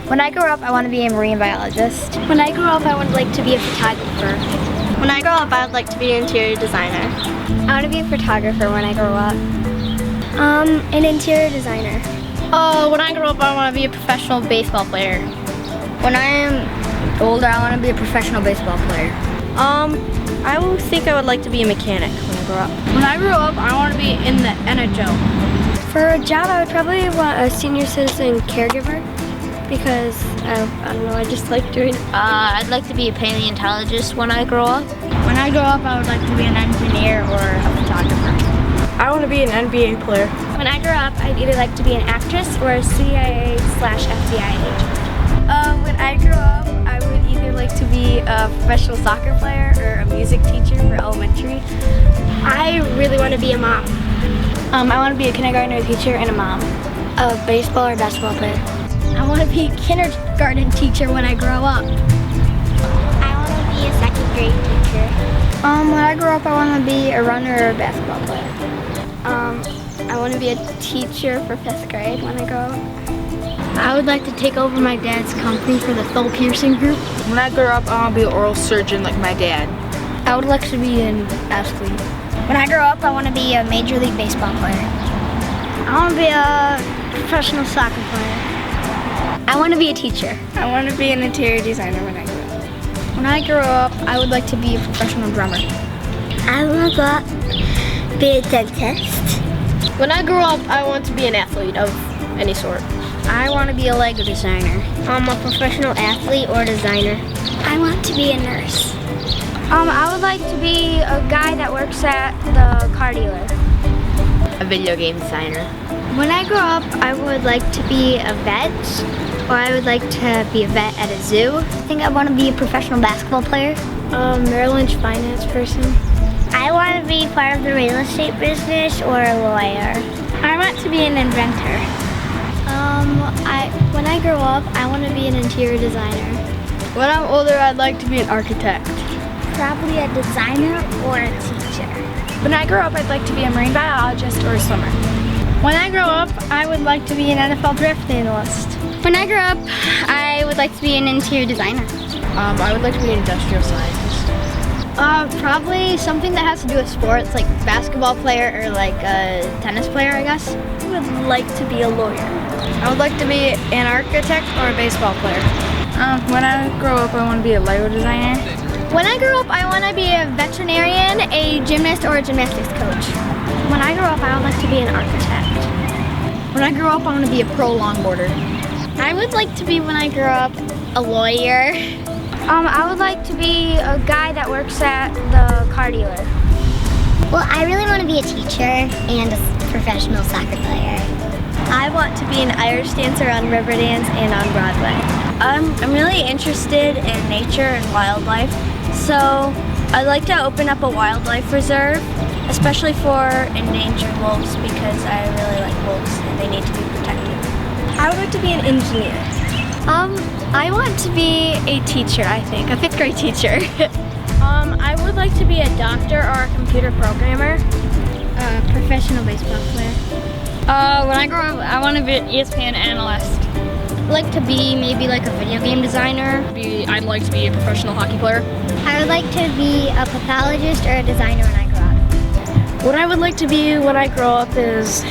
When I grow up, I want to be a marine biologist. When I grow up, I would like to be a photographer. When I grow up, I would like to be an interior designer. I want to be a photographer when I grow up. An interior designer. When I grow up, I want to be a professional baseball player. When I am older, I want to be a professional baseball player. I would think I would like to be a mechanic when I grow up. When I grow up, I want to be in the NHL. For a job, I would probably want a senior citizen caregiver because, I don't know, I just like doing it. I'd like to be a paleontologist when I grow up. When I grow up, I would like to be an engineer or a photographer. I want to be an NBA player. When I grow up, I'd either like to be an actress or a CIA/FBI agent. When I grow up, I would either like to be a professional soccer player or a music teacher for elementary. I really want to be a mom. I want to be a kindergarten teacher and a mom. A baseball or basketball player. I want to be a kindergarten teacher when I grow up. I want to be a second grade teacher. When I grow up, I want to be a runner or a basketball player. I want to be a teacher for 5th grade when I grow up. I would like to take over my dad's company for the Thole Piercing Group. When I grow up, I want to be an oral surgeon like my dad. I would like to be an athlete. When I grow up, I want to be a Major League Baseball player. I want to be a professional soccer player. I want to be a teacher. I want to be an interior designer when I grow up. When I grow up, I would like to be a professional drummer. I want to grow up, be a dentist. When I grow up, I want to be an athlete of any sort. I want to be a Lego designer. I'm a professional athlete or designer. I want to be a nurse. I would like to be a guy that works at the car dealer. A video game designer. When I grow up, I would like to be a vet, or I would like to be a vet at a zoo. I think I want to be a professional basketball player. Merrill Lynch finance person. I want to be part of the real estate business or a lawyer. I want to be an inventor. When I grow up, I want to be an interior designer. When I'm older, I'd like to be an architect. Probably a designer or a teacher. When I grow up, I'd like to be a marine biologist or a swimmer. When I grow up, I would like to be an NFL draft analyst. When I grow up, I would like to be an interior designer. I would like to be an industrial scientist. Probably something that has to do with sports, like basketball player or like a tennis player, I guess. I would like to be a lawyer. I would like to be an architect or a baseball player. When I grow up, I want to be a Lego designer. When I grow up, I want to be a veterinarian, a gymnast, or a gymnastics coach. When I grow up, I would like to be an architect. When I grow up, I want to be a pro longboarder. I would like to be, when I grow up, a lawyer. I would like to be a guy that works at the car dealer. Well, I really want to be a teacher and a professional soccer player. I want to be an Irish dancer on Riverdance and on Broadway. I'm really interested in nature and wildlife, so I'd like to open up a wildlife reserve, especially for endangered wolves, because I really like wolves and they need to be protected. I would like to be an engineer. I want to be a teacher, I think, a 5th grade teacher. I would like to be a doctor or a computer programmer. A professional baseball player. When I grow up, I want to be an ESPN analyst. I'd like to be maybe like a video game designer. I'd like to be a professional hockey player. I would like to be a pathologist or a designer when I grow up. What I would like to be when I grow up is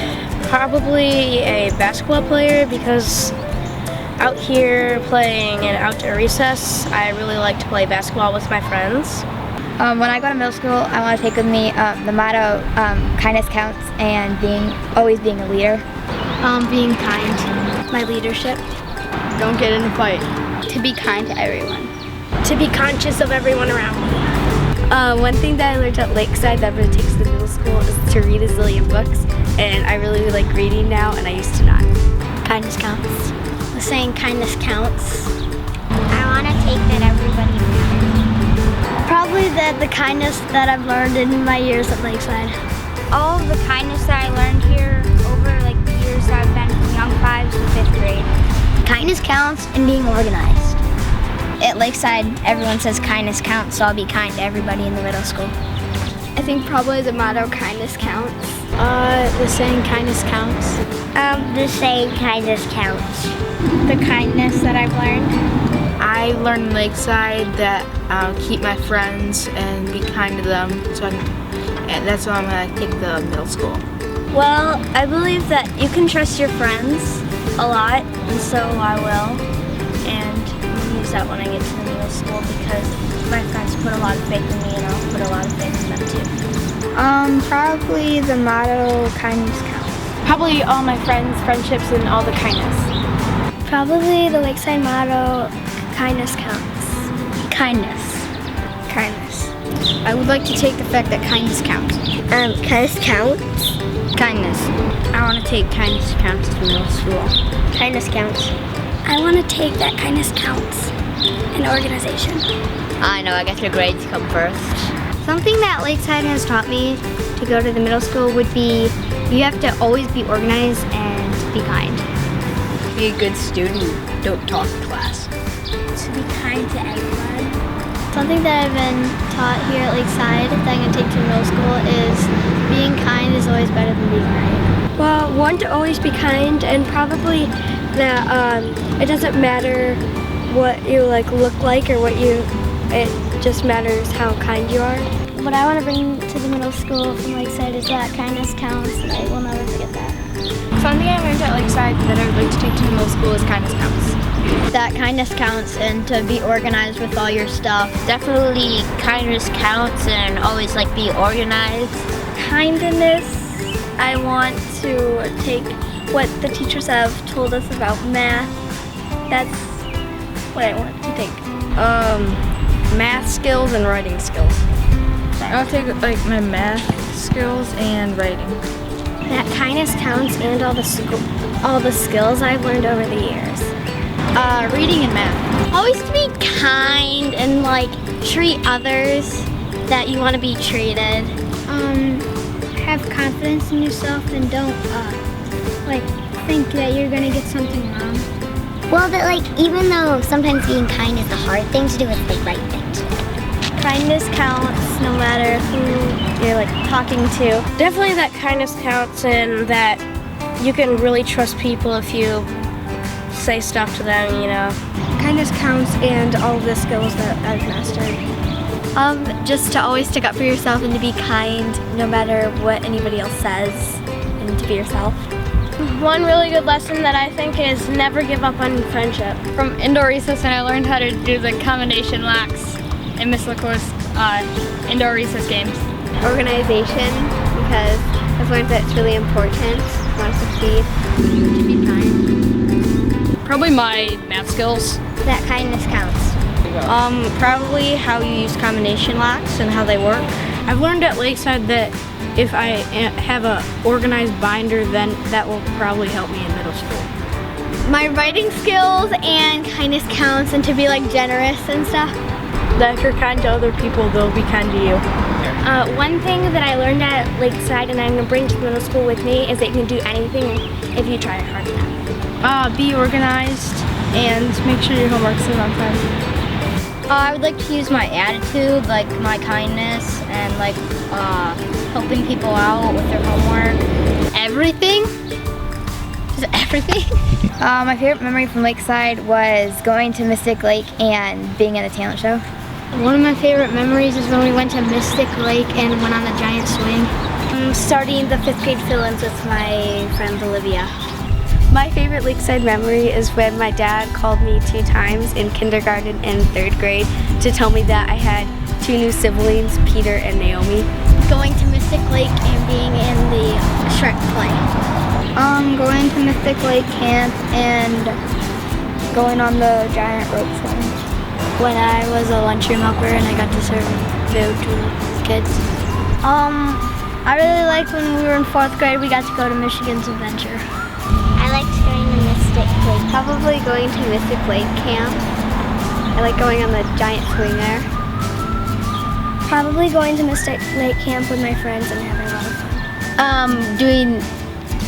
probably a basketball player, because out here playing in outdoor recess, I really like to play basketball with my friends. When I go to middle school, I want to take with me the motto, kindness counts, and always being a leader. Being kind, my leadership. Don't get in a fight. To be kind to everyone. To be conscious of everyone around me. One thing that I learned at Lakeside that really takes to middle school is to read a zillion books, and I really like reading now, and I used to not. Kindness counts. The saying kindness counts. I want to take that everybody matters. Probably the kindness that I've learned in my years at Lakeside. All of the kindness that I learned here over like the years I've been from young 5s to 5th grade. Kindness counts and being organized. At Lakeside, everyone says kindness counts, so I'll be kind to everybody in the middle school. I think probably the motto, kindness counts. The saying kindness counts. The saying kindness counts. The kindness that I've learned. I learned in Lakeside that keep my friends and be kind to them. And that's why I'm gonna take the middle school. Well, I believe that you can trust your friends a lot, and so I will. And I'll use that when I get to the middle school because my friends put a lot of faith in me and I'll put a lot of faith in them too. Probably the motto kindness counts. Probably all my friends, friendships, and all the kindness. Probably the Lakeside motto, kindness counts. Kindness. Kindness. I would like to take the fact that kindness counts. Kindness counts. Kindness. I want to take kindness counts to middle school. Kindness counts. I want to take that kindness counts in organization. I know, I guess your grades come first. Something that Lakeside has taught me to go to the middle school would be you have to always be organized and be kind. Be a good student, don't talk to class. To be kind to everyone. Something that I've been taught here at Lakeside that I'm going to take to middle school is being kind is always better than being right. Well, one, to always be kind, and probably that it doesn't matter what you look like or it just matters how kind you are. What I want to bring to the middle school from Lakeside is that kindness counts, and I will never forget that. Something I learned at Lakeside that I would like to take to middle school is kindness counts. That kindness counts and to be organized with all your stuff. Definitely kindness counts and always be organized. Kindness, I want to take what the teachers have told us about math. That's what I want to take. Math skills and writing skills. I'll take my math skills and writing. That kindness counts and all the skills I've learned over the years. Reading and math. Always to be kind and treat others that you want to be treated. Have confidence in yourself and don't think that you're gonna get something wrong. Well, that even though sometimes being kind is the hard thing to do, it's the right thing to do. Kindness counts no matter who you're talking to. Definitely that kindness counts and that you can really trust people if you say stuff to them, Kindness counts and all of the skills that I've mastered. Just to always stick up for yourself and to be kind no matter what anybody else says, and to be yourself. One really good lesson that I think is never give up on friendship. From indoor recess, and I learned how to do the combination locks in Miss LaCour's indoor recess games. Organization, because I've learned that it's really important if you want to succeed. To be kind. Probably my math skills. That kindness counts. Probably how you use combination locks and how they work. I've learned at Lakeside that if I have a organized binder, then that will probably help me in middle school. My writing skills and kindness counts, and to be generous and stuff. That if you're kind to other people, they'll be kind to you. One thing that I learned at Lakeside and I'm going to bring to middle school with me is that you can do anything if you try hard enough. Be organized and make sure your homework's is on time. I would like to use my attitude, my kindness, and helping people out with their homework. Everything? Just everything? My favorite memory from Lakeside was going to Mystic Lake and being at a talent show. One of my favorite memories is when we went to Mystic Lake and went on the giant swing. Starting the 5th grade fill-ins with my friend Olivia. My favorite Lakeside memory is when my dad called me 2 times in kindergarten and 3rd grade to tell me that I had 2 new siblings, Peter and Naomi. Going to Mystic Lake and being in the Shrek play. Going to Mystic Lake camp and going on the giant rope swing. When I was a lunchroom helper and I got to serve food to kids. I really liked when we were in 4th grade, we got to go to Michigan's Adventure. I liked going to Mystic Lake. Probably going to Mystic Lake camp. I like going on the giant swing there. Probably going to Mystic Lake camp with my friends and having a lot of fun. Doing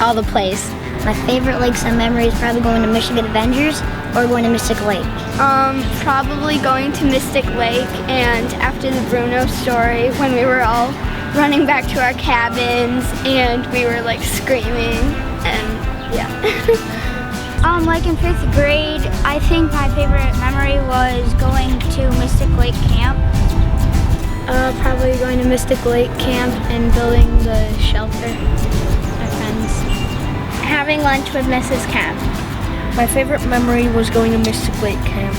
all the plays. My favorite Lakeside memory is probably going to Michigan Avengers or going to Mystic Lake. Probably going to Mystic Lake, and after the Bruno story, when we were all running back to our cabins, and we were like screaming, and yeah. Like in 5th grade, I think my favorite memory was going to Mystic Lake Camp. Probably going to Mystic Lake Camp and building the shelter with my friends. Having lunch with Mrs. Camp. My favorite memory was going to Mystic Lake Camp.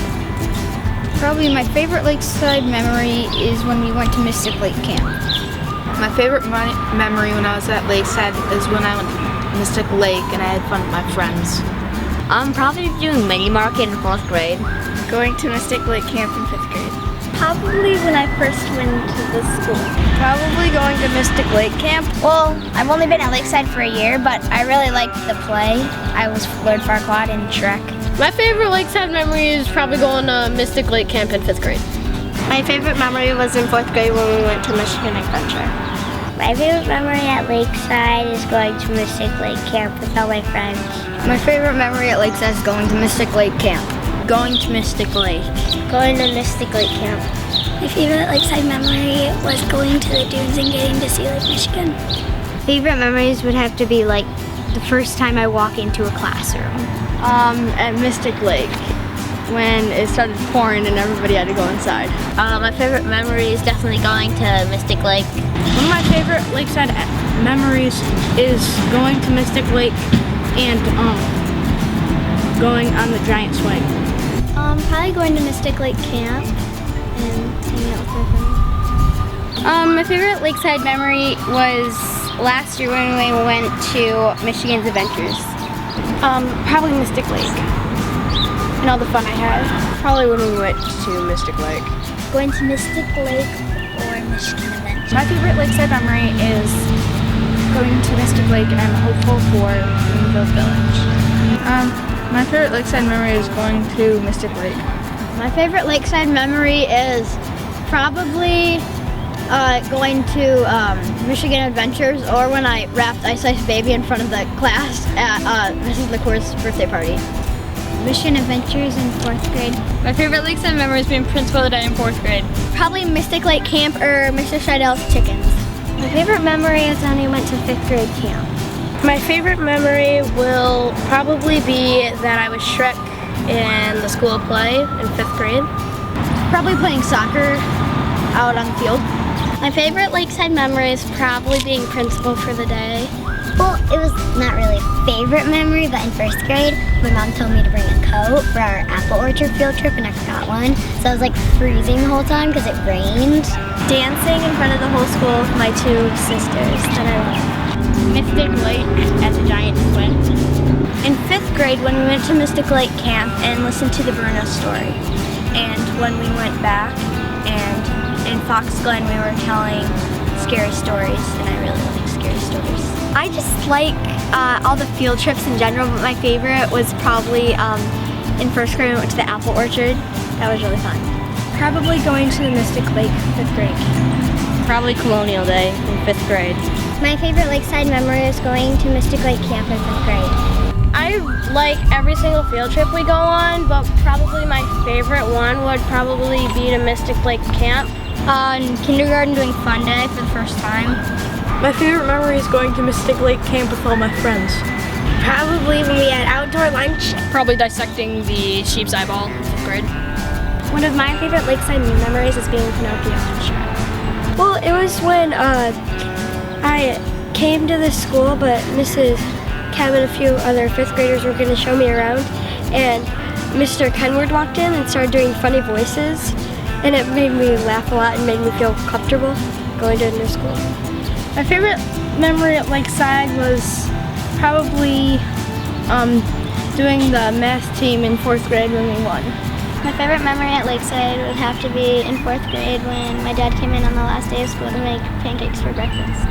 Probably my favorite Lakeside memory is when we went to Mystic Lake Camp. My favorite memory when I was at Lakeside is when I went to Mystic Lake and I had fun with my friends. I'm probably doing mini market in 4th grade. Going to Mystic Lake Camp in 5th grade. Probably when I first went to the school. Probably going to Mystic Lake Camp. Well, I've only been at Lakeside for a year, but I really liked the play. I was Lord Farquaad and Shrek. My favorite Lakeside memory is probably going to Mystic Lake Camp in 5th grade. My favorite memory was in 4th grade when we went to Michigan Adventure. My favorite memory at Lakeside is going to Mystic Lake Camp with all my friends. My favorite memory at Lakeside is going to Mystic Lake Camp. Going to Mystic Lake. Going to Mystic Lake Camp. My favorite Lakeside memory was going to the dunes and getting to see Lake Michigan. Favorite memories would have to be like the first time I walk into a classroom. At Mystic Lake when it started pouring and everybody had to go inside. My favorite memory is definitely going to Mystic Lake. One of my favorite Lakeside memories is going to Mystic Lake and going on the giant swing. Probably going to Mystic Lake Camp and hanging out with my friends. My favorite Lakeside memory was last year when we went to Michigan's Adventures. Probably Mystic Lake and all the fun I had. Probably when we went to Mystic Lake. Going to Mystic Lake or Michigan Adventure. My favorite Lakeside memory is going to Mystic Lake and I'm hopeful for Greenville Village. My favorite Lakeside memory is going to Mystic Lake. My favorite Lakeside memory is probably going to Michigan Adventures, or when I wrapped Ice Ice Baby in front of the class at Mrs. LaCour's birthday party. Michigan Adventures in 4th grade. My favorite Lakeside memory is being principal of the day in 4th grade. Probably Mystic Lake Camp or Mr. Scheidel's Chickens. My favorite memory is when we went to 5th grade camp. My favorite memory will probably be that I was Shrek in the school play in 5th grade. Probably playing soccer out on the field. My favorite Lakeside memory is probably being principal for the day. Well, it was not really a favorite memory, but in 1st grade, my mom told me to bring a coat for our apple orchard field trip, and I forgot one. So I was like freezing the whole time because it rained. Dancing in front of the whole school with my 2 sisters that I love. Mystic Lake at the giant swing. In 5th grade when we went to Mystic Lake Camp and listened to the Bruno story. And when we went back and in Fox Glen we were telling scary stories, and I really like scary stories. I just like all the field trips in general, but my favorite was probably in 1st grade we went to the apple orchard. That was really fun. Probably going to the Mystic Lake 5th grade. Probably Colonial Day in 5th grade. My favorite Lakeside memory is going to Mystic Lake Camp in 5th grade. I like every single field trip we go on, but probably my favorite one would probably be to Mystic Lake Camp. In kindergarten doing fun day for the first time. My favorite memory is going to Mystic Lake Camp with all my friends. Probably when we had outdoor lunch. Probably dissecting the sheep's eyeball in 5th grade. One of my favorite Lakeside memories is being Pinocchio and Shrek. Well, it was when I came to the school, but Mrs. Cab and a few other 5th graders were going to show me around, and Mr. Kenward walked in and started doing funny voices, and it made me laugh a lot and made me feel comfortable going to a new school. My favorite memory at Lakeside was probably doing the math team in 4th grade when we won. My favorite memory at Lakeside would have to be in 4th grade when my dad came in on the last day of school to make pancakes for breakfast.